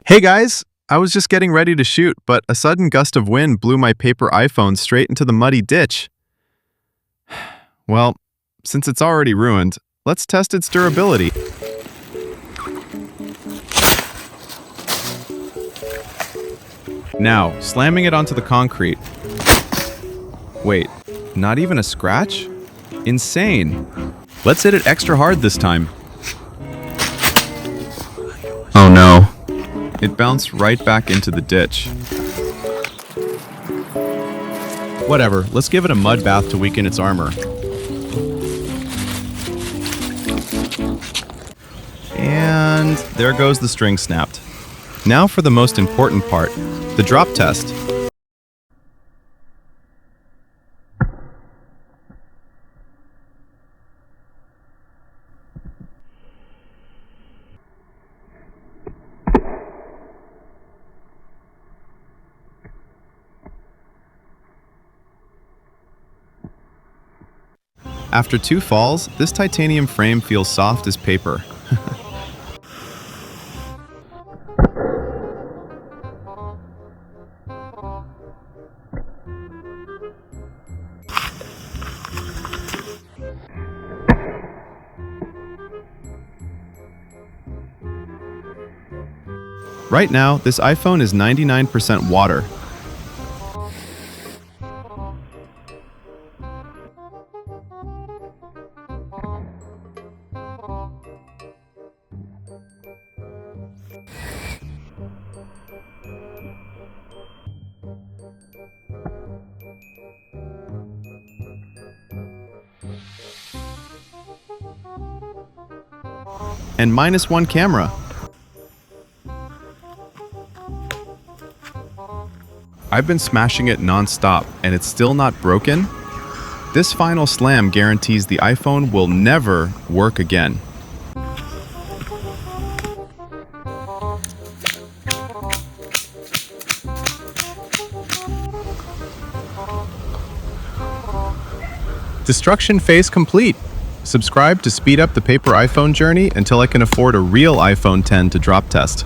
Hey guys, I was just getting ready to shoot, but a sudden gust of wind blew my paper iPhone straight into the muddy ditch. Well, since it's already ruined, let's test its durability. Now, slamming it onto the concrete. Wait, not even a scratch? Insane. Let's hit it extra hard this time. Oh no. It bounced right back into the ditch. Whatever, let's give it a mud bath to weaken its armor. And there goes the string snapped. Now for the most important part, the drop test. After 2 falls, this titanium frame feels soft as paper. Right now, this iPhone is 99% water. And -1 camera. I've been smashing it non-stop and it's still not broken? This final slam guarantees the iPhone will never work again. Destruction phase complete. Subscribe to speed up the paper iPhone journey until I can afford a real iPhone 10 to drop test.